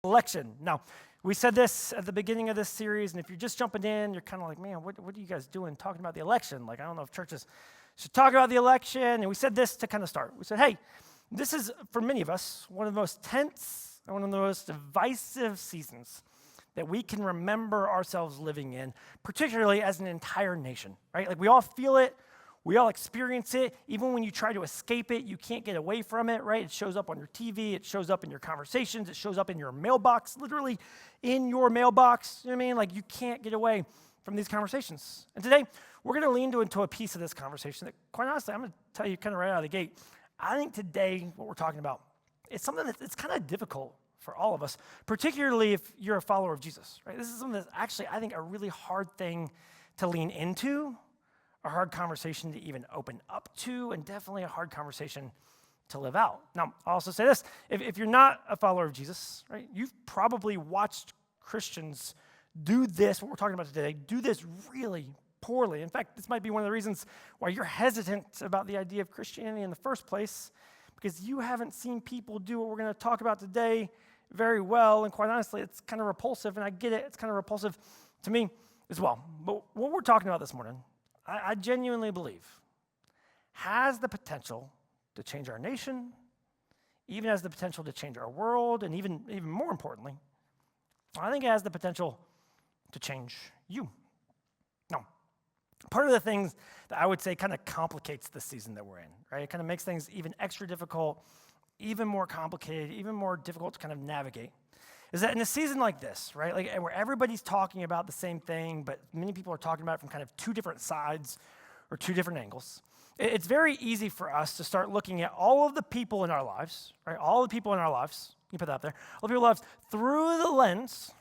Election. Now, we said this at the beginning of this series, and if you're just jumping in, you're kind of like, man, what are you guys doing talking about the election? Like, I don't know if churches should talk about the election. And we said this to kind of start. We said, hey, this is, for many of us, one of the most tense and one of the most divisive seasons that we can remember ourselves living in, particularly as an entire nation, right? Like, we all feel it. We all experience it. Even when you try to escape it, you can't get away from it, right? It shows up on your TV. It shows up in your conversations. It shows up in your mailbox, literally in your mailbox. You know what I mean? Like, you can't get away from these conversations. And today, we're going to lean into a piece of this conversation that, quite honestly, I'm going to tell you kind of right out of the gate. I think today, what we're talking about, is something that's kind of difficult for all of us, particularly if you're a follower of Jesus, right? This is something that's actually, I think, a really hard thing to lean into, a hard conversation to even open up to, and definitely a hard conversation to live out. Now, I'll also say this, if you're not a follower of Jesus, right, you've probably watched Christians do this, what we're talking about today, do this really poorly. In fact, this might be one of the reasons why you're hesitant about the idea of Christianity in the first place, because you haven't seen people do what we're going to talk about today very well, and quite honestly, it's kind of repulsive, and I get it, it's kind of repulsive to me as well. But what we're talking about this morning, I genuinely believe, has the potential to change our nation, even has the potential to change our world, and even more importantly, I think it has the potential to change you. Now, part of the things that I would say kind of complicates the season that we're in, right? It kind of makes things even extra difficult, even more complicated, even more difficult to kind of navigate, is that in a season like this, right, like where everybody's talking about the same thing, but many people are talking about it from kind of two different sides or two different angles, it's very easy for us to start looking at all of the people in our lives, right, all the people in our lives, you put that up there, all the people in our lives through the lens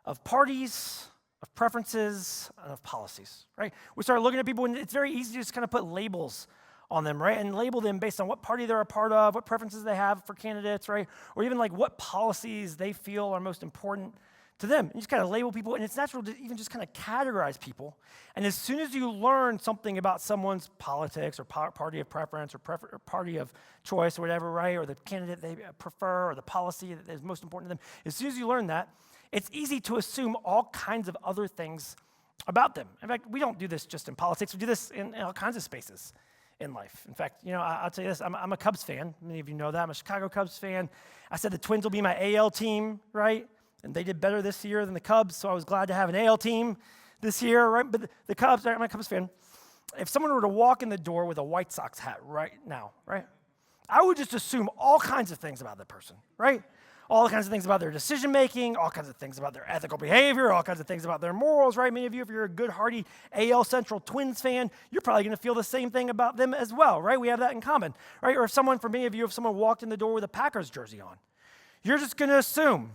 of parties, of preferences, and of policies, right? We start looking at people, and it's very easy to just kind of put labels on them, right? And label them based on what party they're a part of, what preferences they have for candidates, right? Or even like what policies they feel are most important to them. You just kind of label people, and it's natural to even just kind of categorize people. And as soon as you learn something about someone's politics or party of preference or party of choice or whatever, right? Or the candidate they prefer or the policy that is most important to them, as soon as you learn that, it's easy to assume all kinds of other things about them. In fact, we don't do this just in politics. We do this in all kinds of spaces in life. In fact, you know, I'll tell you this, I'm a Cubs fan. Many of you know that. I'm a Chicago Cubs fan. I said the Twins will be my AL team, right? And they did better this year than the Cubs, so I was glad to have an AL team this year, right? But the Cubs, right, I'm a Cubs fan. If someone were to walk in the door with a White Sox hat right now, right, I would just assume all kinds of things about that person, right? All kinds of things about their decision-making, all kinds of things about their ethical behavior, all kinds of things about their morals, right? Many of you, if you're a good, hearty AL Central Twins fan, you're probably going to feel the same thing about them as well, right? We have that in common, right? Or for many of you, if someone walked in the door with a Packers jersey on, you're just going to assume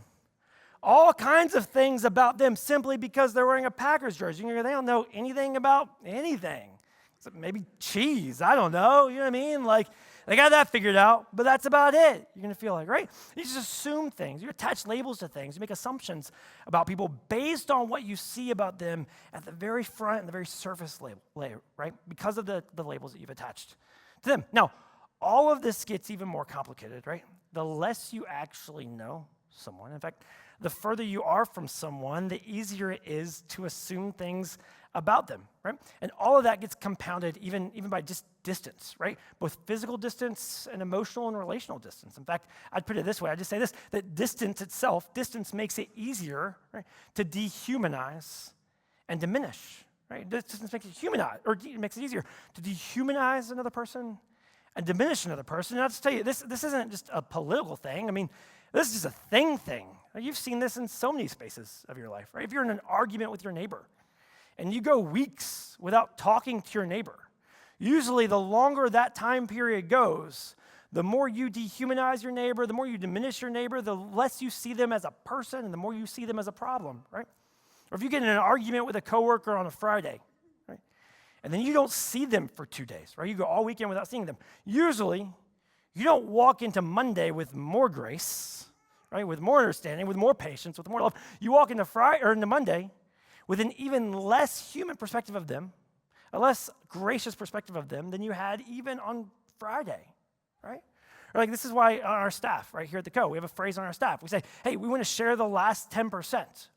all kinds of things about them simply because they're wearing a Packers jersey. They don't know anything about anything. Except maybe cheese, I don't know, you know what I mean? Like, they got that figured out, but that's about it. You're going to feel like, right? You just assume things. You attach labels to things. You make assumptions about people based on what you see about them at the very front and the very surface layer, right? Because of the labels that you've attached to them. Now, all of this gets even more complicated, right? The less you actually know someone. In fact, the further you are from someone, the easier it is to assume things about them, right? And all of that gets compounded even by just distance, right? Both physical distance and emotional and relational distance. In fact, I'd put it this way. I'd just say this, that distance makes it easier, right, to dehumanize and diminish, right? Distance makes it makes it easier to dehumanize another person and diminish another person. And I'll just tell you, this isn't just a political thing. I mean, this is just a thing. You've seen this in so many spaces of your life, right? If you're in an argument with your neighbor, and you go weeks without talking to your neighbor, usually the longer that time period goes, the more you dehumanize your neighbor, the more you diminish your neighbor, the less you see them as a person, and the more you see them as a problem, right? Or if you get in an argument with a coworker on a Friday, right, and then you don't see them for 2 days, right? You go all weekend without seeing them. Usually, you don't walk into Monday with more grace, right? With more understanding, with more patience, with more love. You walk into Monday with an even less human perspective of them, a less gracious perspective of them than you had even on Friday, right? Or like this is why on our staff, right here at the Co, we have a phrase on our staff. We say, hey, we want to share the last 10%.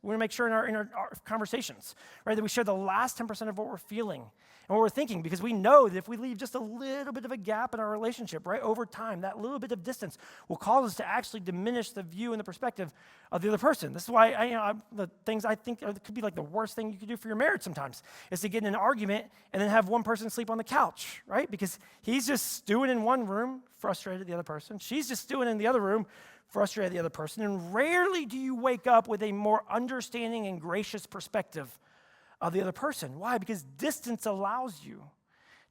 We want to make sure in our conversations, right, that we share the last 10% of what we're feeling and what we're thinking, because we know that if we leave just a little bit of a gap in our relationship, right, over time, that little bit of distance will cause us to actually diminish the view and the perspective of the other person. This is why the things I think could be like the worst thing you could do for your marriage sometimes is to get in an argument and then have one person sleep on the couch, right? Because he's just stewing in one room, frustrated at the other person. She's just stewing in the other room, frustrated at the other person. And rarely do you wake up with a more understanding and gracious perspective of the other person. Why? Because distance allows you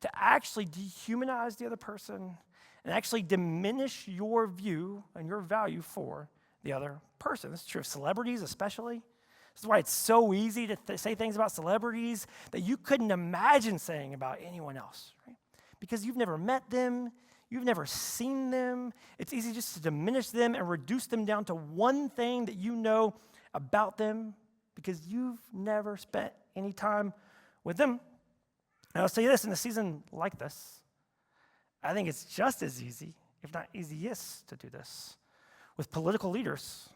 to actually dehumanize the other person and actually diminish your view and your value for the other person. This is true of celebrities especially. This is why it's so easy to say things about celebrities that you couldn't imagine saying about anyone else, right? Because you've never met them, you've never seen them. It's easy just to diminish them and reduce them down to one thing that you know about them because you've never spent any time with them. And I'll tell you this, in a season like this, I think it's just as easy, if not easiest, to do this with political leaders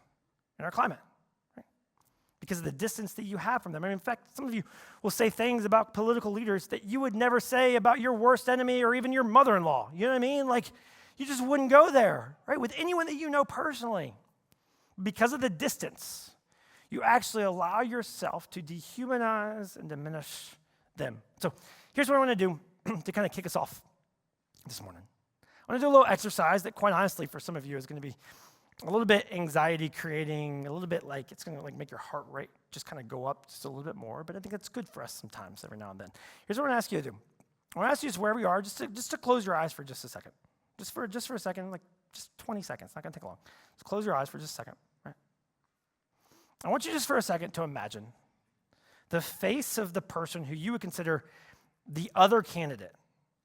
in our climate, right? Because of the distance that you have from them. I mean, in fact, some of you will say things about political leaders that you would never say about your worst enemy or even your mother-in-law. You know what I mean? Like, you just wouldn't go there, right? With anyone that you know personally. Because of the distance, you actually allow yourself to dehumanize and diminish them. So here's what I want to do to kind of kick us off this morning. I want to do a little exercise that, quite honestly, for some of you is going to be a little bit anxiety creating, a little bit like it's going to like make your heart rate just kind of go up just a little bit more, but I think it's good for us sometimes every now and then. Here's what I'm going to ask you to do. I want to ask you just wherever you are, just to close your eyes for just a second. Just for a second, like just 20 seconds, not going to take long. Just close your eyes for just a second, right? I want you just for a second to imagine the face of the person who you would consider the other candidate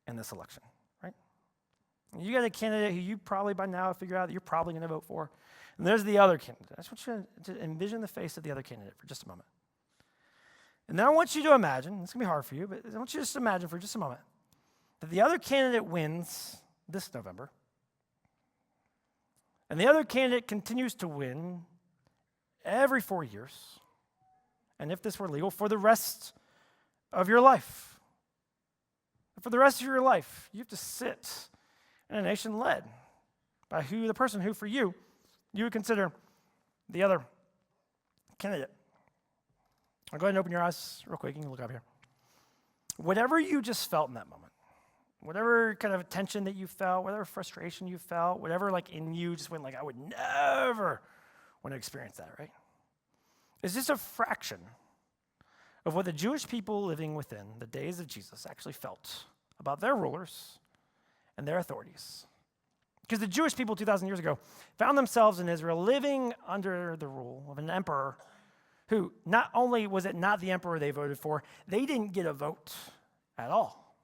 in this election, right? You got a candidate who you probably by now figure out that you're probably going to vote for. And there's the other candidate. I just want you to envision the face of the other candidate for just a moment. And then I want you to imagine, it's going to be hard for you, but I want you to just imagine for just a moment that the other candidate wins this November. And the other candidate continues to win every 4 years. And if this were legal, for the rest of your life. For the rest of your life, you have to sit in a nation led by the person who, for you, you would consider the other candidate. I'll go ahead and open your eyes real quick. You can look up here. Whatever you just felt in that moment, whatever kind of tension that you felt, whatever frustration you felt, whatever like in you just went like, I would never want to experience that, right? It's just a fraction of what the Jewish people living within the days of Jesus actually felt about their rulers and their authorities. Because the Jewish people 2,000 years ago found themselves in Israel living under the rule of an emperor who not only was it not the emperor they voted for, they didn't get a vote at all.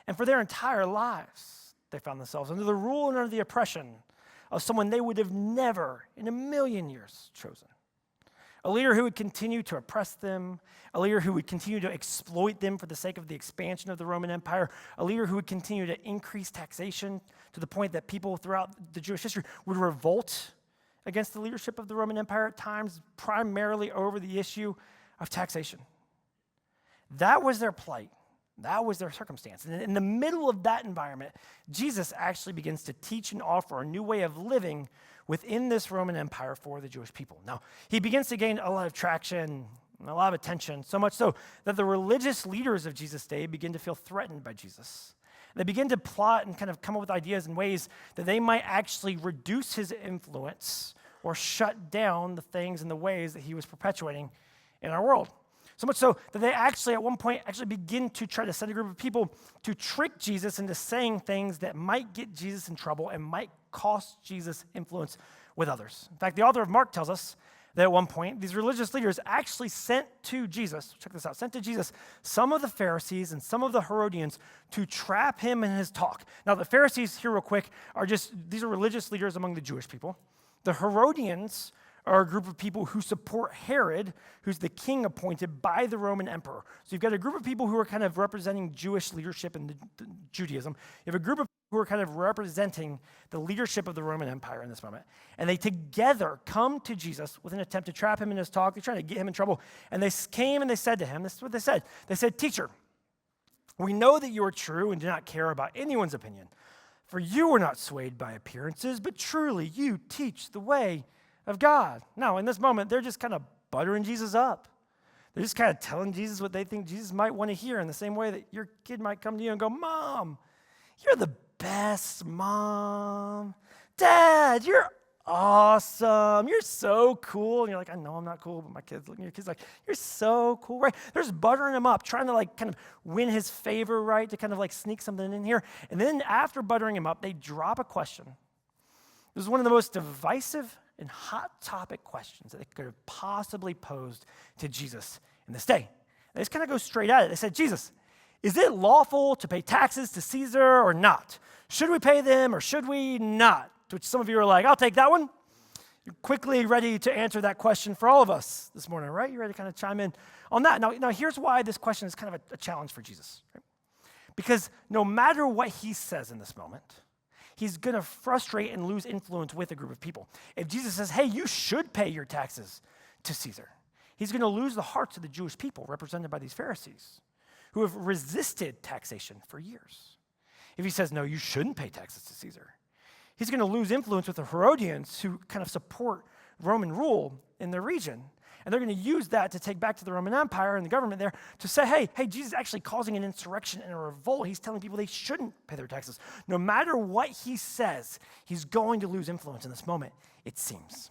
And for their entire lives, they found themselves under the rule and under the oppression of someone they would have never in a million years chosen. A leader who would continue to oppress them, a leader who would continue to exploit them for the sake of the expansion of the Roman Empire, a leader who would continue to increase taxation to the point that people throughout the Jewish history would revolt against the leadership of the Roman Empire at times, primarily over the issue of taxation. That was their plight. That was their circumstance. And in the middle of that environment, Jesus actually begins to teach and offer a new way of living within this Roman Empire for the Jewish people. Now, he begins to gain a lot of traction, a lot of attention, so much so that the religious leaders of Jesus' day begin to feel threatened by Jesus. They begin to plot and kind of come up with ideas and ways that they might actually reduce his influence or shut down the things and the ways that he was perpetuating in our world. So much so that they actually, at one point, actually begin to try to send a group of people to trick Jesus into saying things that might get Jesus in trouble and might cost Jesus influence with others. In fact, the author of Mark tells us that at one point, these religious leaders actually sent to Jesus some of the Pharisees and some of the Herodians to trap him in his talk. Now, the Pharisees, here real quick, these are religious leaders among the Jewish people. The Herodians are a group of people who support Herod, who's the king appointed by the Roman emperor. So you've got a group of people who are kind of representing Jewish leadership and Judaism. You have a group of who are kind of representing the leadership of the Roman Empire in this moment. And they together come to Jesus with an attempt to trap him in his talk. They're trying to get him in trouble. And they came and they said to him, this is what they said. They said, "Teacher, we know that you are true and do not care about anyone's opinion. For you are not swayed by appearances, but truly you teach the way of God." Now, in this moment, they're just kind of buttering Jesus up. They're just kind of telling Jesus what they think Jesus might want to hear, in the same way that your kid might come to you and go, "Mom, you're the best, Mom. Dad, you're awesome. You're so cool." And you're like, "I know I'm not cool," but my kid's looking at your kid's like, "You're so cool," right? They're just buttering him up, trying to like kind of win his favor, right? To kind of like sneak something in here. And then after buttering him up, they drop a question. This is one of the most divisive and hot topic questions that they could have possibly posed to Jesus in this day. They just kind of go straight at it. They said, "Jesus, is it lawful to pay taxes to Caesar or not? Should we pay them or should we not?" To which some of you are like, "I'll take that one." You're quickly ready to answer that question for all of us this morning, right? You're ready to kind of chime in on that. Now here's why this question is kind of a challenge for Jesus. Right? Because no matter what he says in this moment, he's going to frustrate and lose influence with a group of people. If Jesus says, "Hey, you should pay your taxes to Caesar," he's going to lose the hearts of the Jewish people represented by these Pharisees, who have resisted taxation for years. If he says, "No, you shouldn't pay taxes to Caesar," he's going to lose influence with the Herodians, who kind of support Roman rule in the region. And they're going to use that to take back to the Roman Empire and the government there to say, hey, Jesus is actually causing an insurrection and a revolt. He's telling people they shouldn't pay their taxes. No matter what he says, he's going to lose influence in this moment, it seems.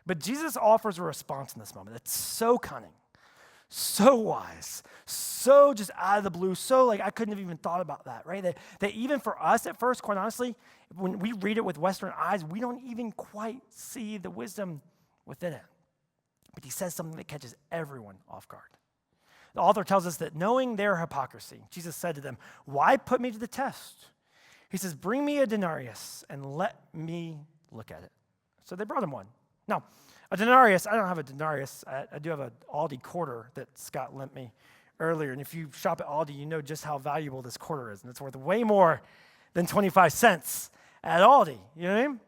But Jesus offers a response in this moment that's so cunning, so wise, so just out of the blue, so like I couldn't have even thought about that, right? That even for us at first, quite honestly, when we read it with Western eyes, we don't even quite see the wisdom within it. But he says something that catches everyone off guard. The author tells us that knowing their hypocrisy, Jesus said to them, "Why put me to the test?" He says, "Bring me a denarius and let me look at it." So they brought him one. Now, a denarius, I don't have a denarius. I do have an Aldi quarter that Scott lent me earlier. And if you shop at Aldi, you know just how valuable this quarter is. And it's worth way more than 25 cents at Aldi. You know what I mean?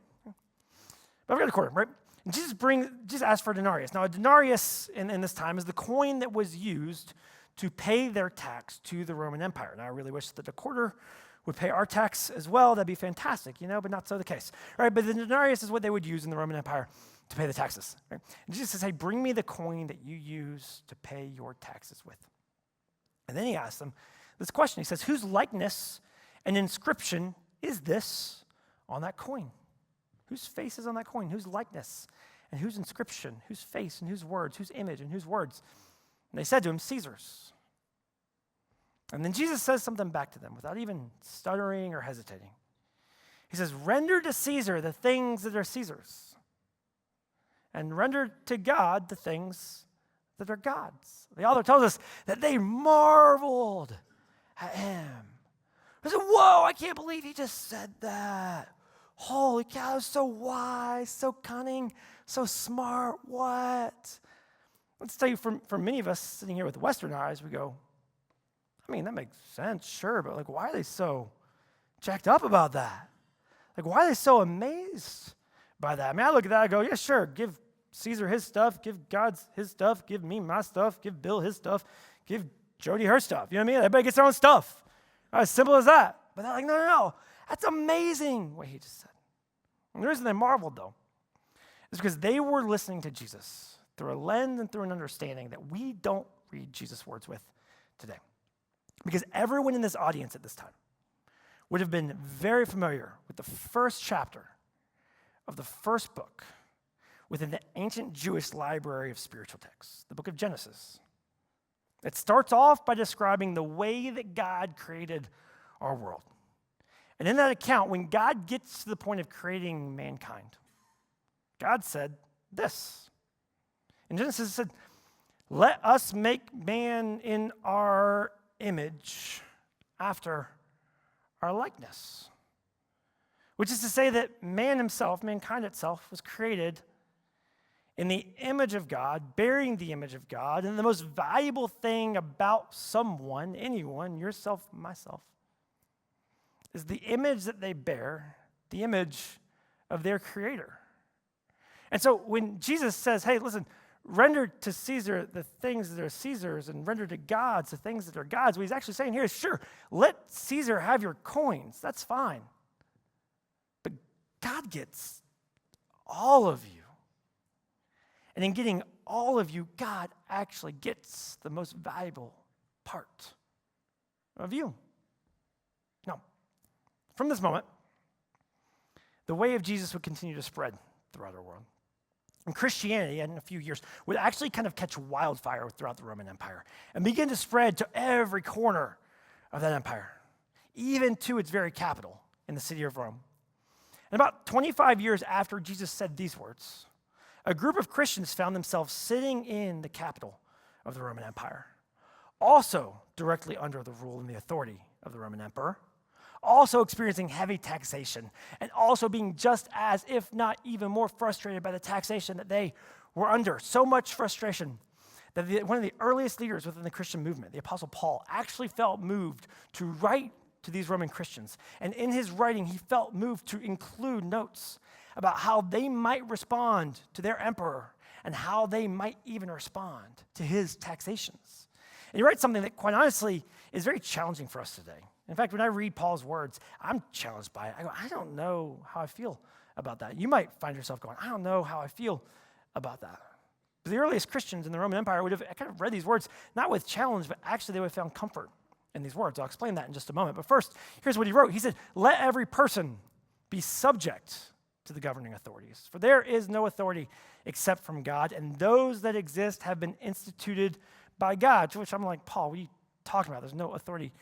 But I've got a quarter, right? And Jesus asked for a denarius. Now, a denarius in this time is the coin that was used to pay their tax to the Roman Empire. Now, I really wish that a quarter would pay our tax as well. That'd be fantastic, but not so the case. All right, but the denarius is what they would use in the Roman Empire to pay the taxes. Right? And Jesus says, "Hey, bring me the coin that you use to pay your taxes with." And then he asks them this question. He says, "Whose likeness and inscription is this on that coin?" Whose face is on that coin? Whose likeness and whose inscription? Whose face and whose words? Whose image and whose words? And they said to him, "Caesar's." And then Jesus says something back to them without even stuttering or hesitating. He says, "Render to Caesar the things that are Caesar's, and render to God the things that are God's." The author tells us that they marveled at him. They said, "Whoa, I can't believe he just said that. Holy cow, that's so wise, so cunning, so smart. What?" Let's tell you, for many of us sitting here with Western eyes, we go, I mean, that makes sense, sure, but like, why are they so jacked up about that? Like, why are they so amazed by that? I mean, I look at that, I go, yeah, sure, give Caesar his stuff, give God his stuff, give me my stuff, give Bill his stuff, give Jody her stuff. You know what I mean? Everybody gets their own stuff. As simple as that. But they're like, no. That's amazing what he just said. And the reason they marveled, though, is because they were listening to Jesus through a lens and through an understanding that we don't read Jesus' words with today. Because everyone in this audience at this time would have been very familiar with the first chapter of the first book within the ancient Jewish library of spiritual texts, the book of Genesis. It starts off by describing the way that God created our world. And in that account, when God gets to the point of creating mankind, God said this. In Genesis, it said, "Let us make man in our image after our likeness." Which is to say that man himself, mankind itself, was created in the image of God, bearing the image of God. And the most valuable thing about someone, anyone, yourself, myself, is the image that they bear, the image of their creator. And so when Jesus says, hey, listen, render to Caesar the things that are Caesar's and render to gods the things that are God's, what he's actually saying here is, sure, let Caesar have your coins. That's fine. But God gets all of you. And in getting all of you, God actually gets the most valuable part of you. Now, from this moment, the way of Jesus would continue to spread throughout our world. And Christianity, in a few years, would actually kind of catch wildfire throughout the Roman Empire and begin to spread to every corner of that empire, even to its very capital in the city of Rome. And about 25 years after Jesus said these words, a group of Christians found themselves sitting in the capital of the Roman Empire, also directly under the rule and the authority of the Roman emperor, also experiencing heavy taxation, and also being just as, if not even more frustrated by the taxation that they were under. So much frustration that one of the earliest leaders within the Christian movement, the Apostle Paul, actually felt moved to write to these Roman Christians. And in his writing, he felt moved to include notes about how they might respond to their emperor and how they might even respond to his taxations. And he writes something that, quite honestly, is very challenging for us today. In fact, when I read Paul's words, I'm challenged by it. I go, I don't know how I feel about that. You might find yourself going, I don't know how I feel about that. But the earliest Christians in the Roman Empire would have kind of read these words, not with challenge, but actually they would have found comfort in these words. I'll explain that in just a moment. But first, here's what he wrote. He said, let every person be subject to the governing authorities. For there is no authority except from God, and those that exist have been instituted by God. To which I'm like, Paul, what are you talking about? There's no authority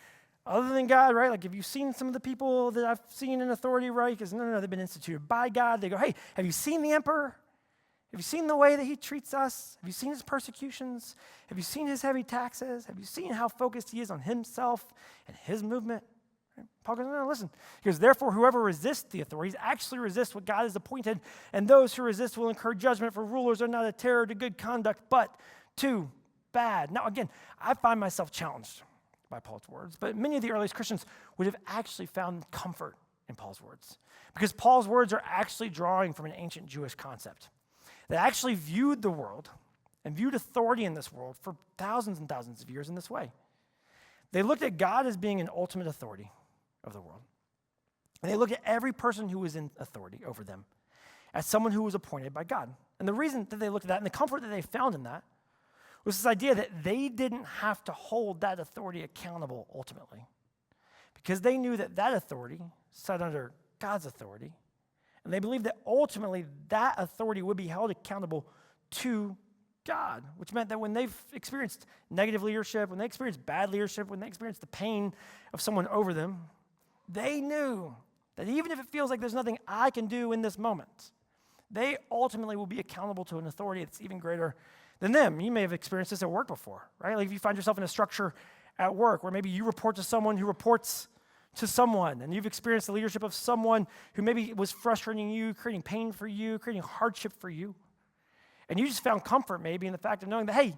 other than God, right? Like, have you seen some of the people that I've seen in authority, right? Because no, they've been instituted by God. They go, hey, have you seen the emperor? Have you seen the way that he treats us? Have you seen his persecutions? Have you seen his heavy taxes? Have you seen how focused he is on himself and his movement? Right? Paul goes, no, listen. He goes, therefore, whoever resists the authorities actually resists what God has appointed, and those who resist will incur judgment, for rulers are not a terror to good conduct, but to bad. Now, again, I find myself challenged by Paul's words, but many of the earliest Christians would have actually found comfort in Paul's words, because Paul's words are actually drawing from an ancient Jewish concept that actually viewed the world and viewed authority in this world for thousands and thousands of years in this way. They looked at God as being an ultimate authority of the world, and they looked at every person who was in authority over them as someone who was appointed by God. And the reason that they looked at that and the comfort that they found in that was this idea that they didn't have to hold that authority accountable ultimately, because they knew that that authority sat under God's authority, and they believed that ultimately that authority would be held accountable to God, which meant that when they've experienced negative leadership, when they experienced bad leadership, when they experienced the pain of someone over them, they knew that even if it feels like there's nothing I can do in this moment, they ultimately will be accountable to an authority that's even greater than them. You may have experienced this at work before, right? Like if you find yourself in a structure at work where maybe you report to someone who reports to someone, and you've experienced the leadership of someone who maybe was frustrating you, creating pain for you, creating hardship for you. And you just found comfort maybe in the fact of knowing that, hey,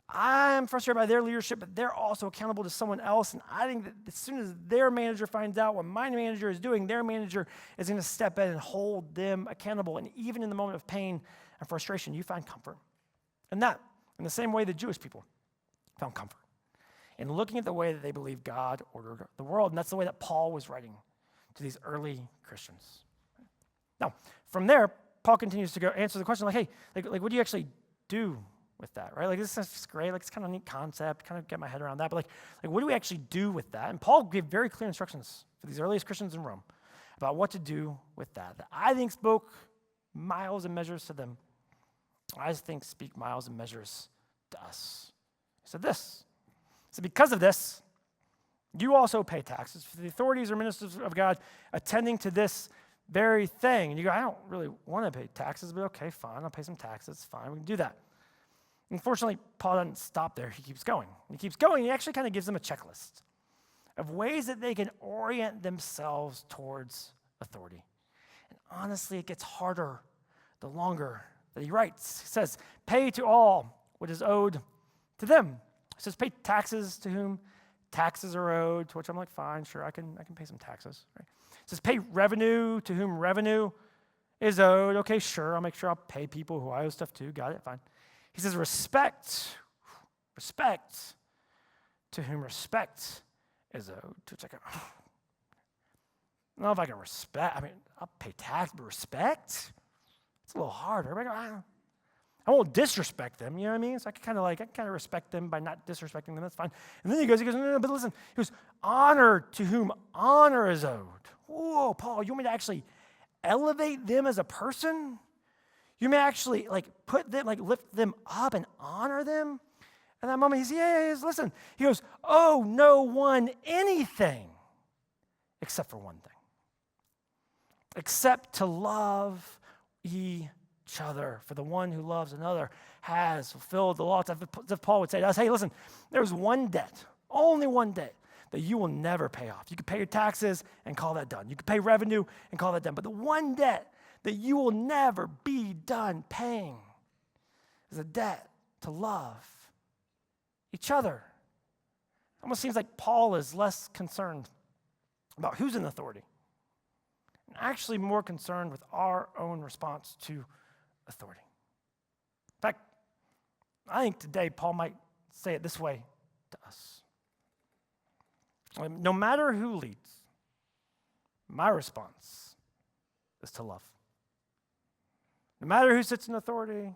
I'm frustrated by their leadership, but they're also accountable to someone else. And I think that as soon as their manager finds out what my manager is doing, their manager is going to step in and hold them accountable. And even in the moment of pain and frustration, you find comfort. And that, in the same way the Jewish people found comfort in looking at the way that they believed God ordered the world. And that's the way that Paul was writing to these early Christians. Now, from there, Paul continues to go answer the question, like, hey, like what do you actually do with that, right? Like, this is great. Like, it's kind of a neat concept, kind of get my head around that. But like, what do we actually do with that? And Paul gave very clear instructions for these earliest Christians in Rome about what to do with that I think spoke miles and measures to them. I think speak miles and measures to us. He said this. So because of this, you also pay taxes for the authorities or ministers of God attending to this very thing. And you go, I don't really want to pay taxes, but okay, fine, I'll pay some taxes. Fine, we can do that. Unfortunately, Paul doesn't stop there. He keeps going. He keeps going. He actually kind of gives them a checklist of ways that they can orient themselves towards authority. And honestly, it gets harder the longer that he writes. He says, pay to all what is owed to them. He says, pay taxes to whom? taxes are owed, to which I'm like, fine, sure, I can pay some taxes. Right? It says pay revenue to whom revenue is owed. Okay, sure, I'll make sure I'll pay people who I owe stuff to. Got it, fine. He says respect to whom respect is owed. To which I go, I don't know if I can respect. I mean, I'll pay tax, but respect? It's a little harder. I won't disrespect them, you know what I mean? So I can kind of respect them by not disrespecting them. That's fine. And then he goes, no, but listen. He goes, honor to whom honor is owed. Whoa, Paul, you want me to actually elevate them as a person? You may actually put them, lift them up and honor them? And that moment, he says, listen. He goes, oh, no one anything except for one thing. Except to love each other. For the one who loves another has fulfilled the law. It's as if Paul would say to us, hey, listen, there's one debt, only one debt, that you will never pay off. You can pay your taxes and call that done. You can pay revenue and call that done. But the one debt that you will never be done paying is a debt to love each other. It almost seems like Paul is less concerned about who's in authority and actually more concerned with our own response to authority. In fact, I think today Paul might say it this way to us. No matter who leads, my response is to love. No matter who sits in authority,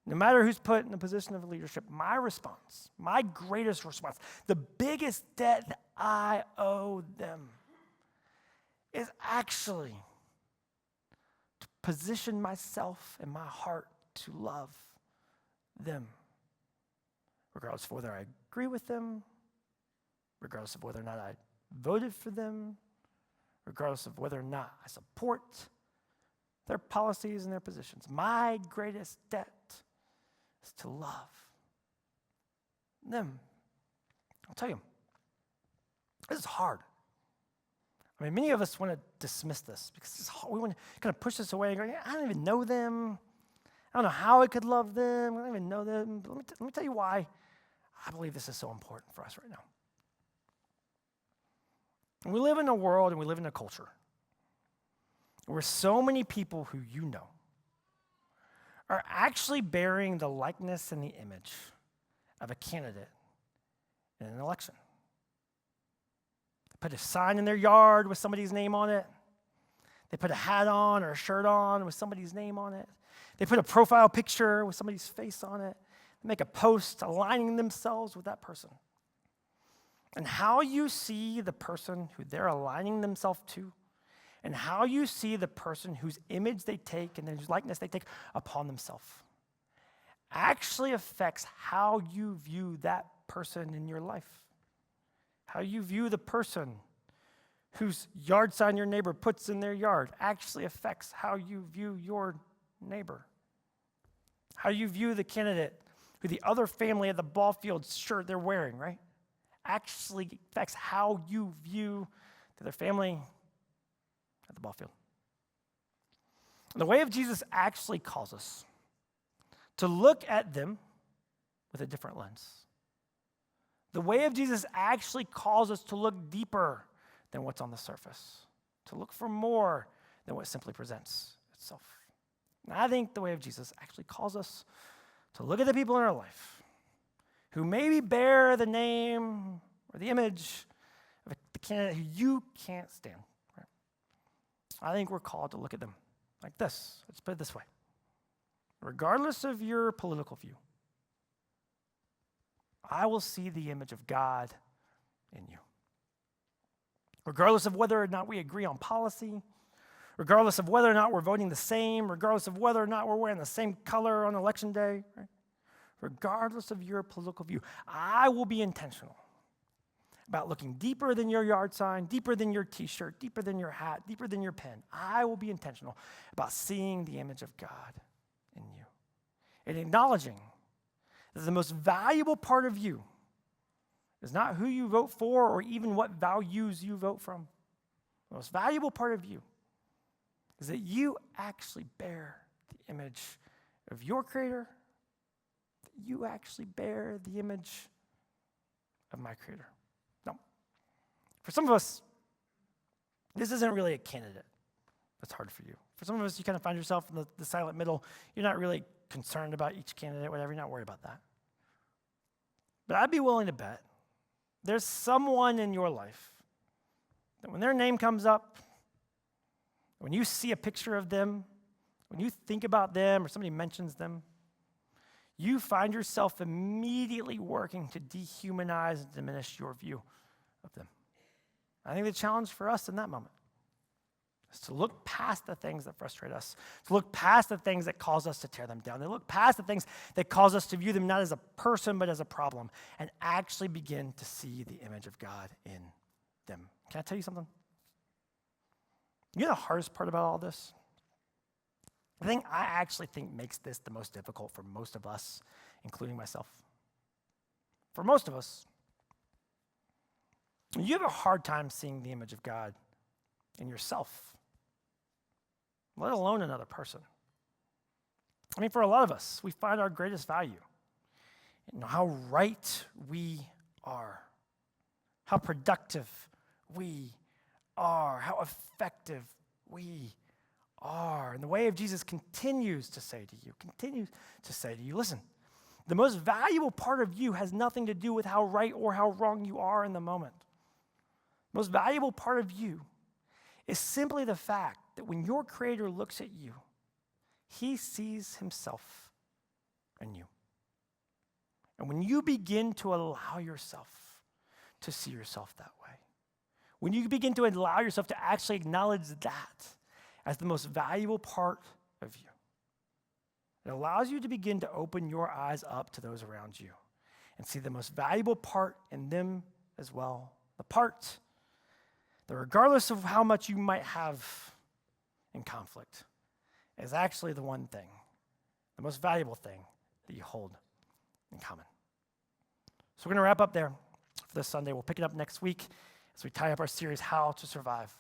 no matter who's put in a position of leadership, my response, my greatest response, the biggest debt that I owe them is actually to position myself and my heart to love them, regardless of whether I agree with them, regardless of whether or not I voted for them, regardless of whether or not I support their policies and their positions. My greatest debt is to love them. I'll tell you, this is hard. I mean, many of us want to dismiss this because it's hard. We want to kind of push this away and go, yeah, I don't even know them. I don't know how I could love them. I don't even know them. But let me tell you why I believe this is so important for us right now. And we live in a world and we live in a culture where so many people who you know are actually bearing the likeness and the image of a candidate in an election. They put a sign in their yard with somebody's name on it. They put a hat on or a shirt on with somebody's name on it. They put a profile picture with somebody's face on it. They make a post aligning themselves with that person. And how you see the person who they're aligning themselves to, and how you see the person whose image they take and whose likeness they take upon themselves, actually affects how you view that person in your life. How you view the person whose yard sign your neighbor puts in their yard actually affects how you view your neighbor. How you view the candidate who the other family at the ball field shirt they're wearing, right? Actually affects how you view the other family at the ball field. And the way of Jesus actually calls us to look at them with a different lens. The way of Jesus actually calls us to look deeper than what's on the surface, to look for more than what simply presents itself. And I think the way of Jesus actually calls us to look at the people in our life who maybe bear the name or the image of the candidate who you can't stand. Right? I think we're called to look at them like this. Let's put it this way. Regardless of your political view, I will see the image of God in you. Regardless of whether or not we agree on policy, regardless of whether or not we're voting the same, regardless of whether or not we're wearing the same color on election day, right? Regardless of your political view, I will be intentional about looking deeper than your yard sign, deeper than your t-shirt, deeper than your hat, deeper than your pen. I will be intentional about seeing the image of God in you and acknowledging that the most valuable part of you is not who you vote for or even what values you vote from. The most valuable part of you is that you actually bear the image of your Creator, that you actually bear the image of my Creator. For some of us, this isn't really a candidate that's hard for you. For some of us, you kind of find yourself in the silent middle. You're not really concerned about each candidate, whatever. You're not worried about that. But I'd be willing to bet there's someone in your life that when their name comes up, when you see a picture of them, when you think about them or somebody mentions them, you find yourself immediately working to dehumanize and diminish your view of them. I think the challenge for us in that moment is to look past the things that frustrate us, to look past the things that cause us to tear them down, to look past the things that cause us to view them not as a person but as a problem, and actually begin to see the image of God in them. Can I tell you something? You know the hardest part about all this? The thing I actually think makes this the most difficult for most of us, including myself. For most of us, you have a hard time seeing the image of God in yourself, let alone another person. I mean, for a lot of us, we find our greatest value in how right we are, how productive we are, how effective we are. And the way of Jesus continues to say to you, listen, the most valuable part of you has nothing to do with how right or how wrong you are in the moment. The most valuable part of you is simply the fact that when your Creator looks at you, He sees Himself in you. And when you begin to allow yourself to see yourself that way, when you begin to allow yourself to actually acknowledge that as the most valuable part of you, it allows you to begin to open your eyes up to those around you and see the most valuable part in them as well. The part that regardless of how much you might have in conflict is actually the one thing, the most valuable thing that you hold in common. So we're going to wrap up there for this Sunday. We'll pick it up next week as we tie up our series, How to Survive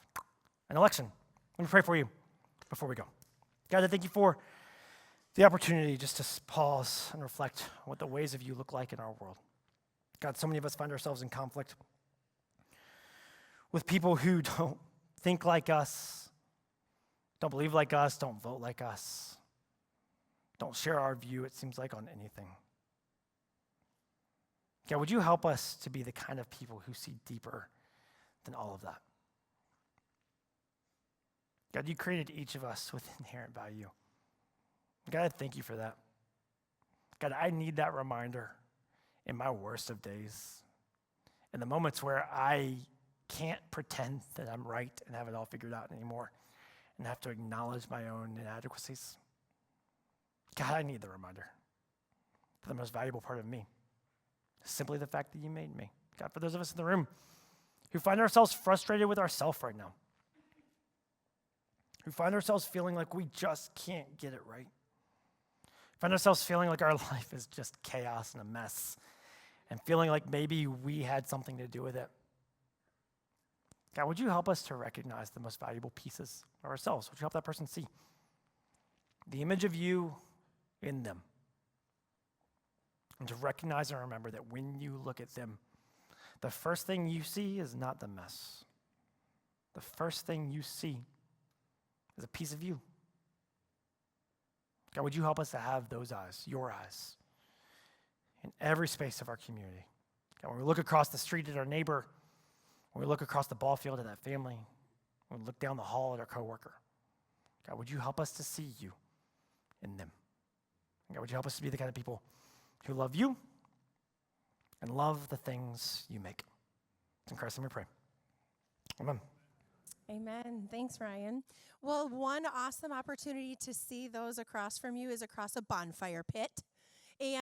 an Election. Let me pray for you before we go. God, I thank you for the opportunity just to pause and reflect on what the ways of you look like in our world. God, so many of us find ourselves in conflict with people who don't think like us, don't believe like us, don't vote like us, don't share our view, it seems like, on anything. God, would you help us to be the kind of people who see deeper than all of that? God, you created each of us with inherent value. God, I thank you for that. God, I need that reminder in my worst of days, in the moments where I can't pretend that I'm right and have it all figured out anymore and have to acknowledge my own inadequacies. God, I need the reminder that the most valuable part of me is simply the fact that you made me. God, for those of us in the room who find ourselves frustrated with ourselves right now, who find ourselves feeling like we just can't get it right, find ourselves feeling like our life is just chaos and a mess, and feeling like maybe we had something to do with it. God, would you help us to recognize the most valuable pieces of ourselves? Would you help that person see the image of you in them? And to recognize and remember that when you look at them, the first thing you see is not the mess. The first thing you see is a piece of you. God, would you help us to have those eyes, your eyes, in every space of our community? God, when we look across the street at our neighbor, when we look across the ball field at that family, when we look down the hall at our coworker, God, would you help us to see you in them? And God, would you help us to be the kind of people who love you and love the things you make? It's in Christ's name we pray. Amen. Amen. Thanks, Ryan. Well, one awesome opportunity to see those across from you is across a bonfire pit.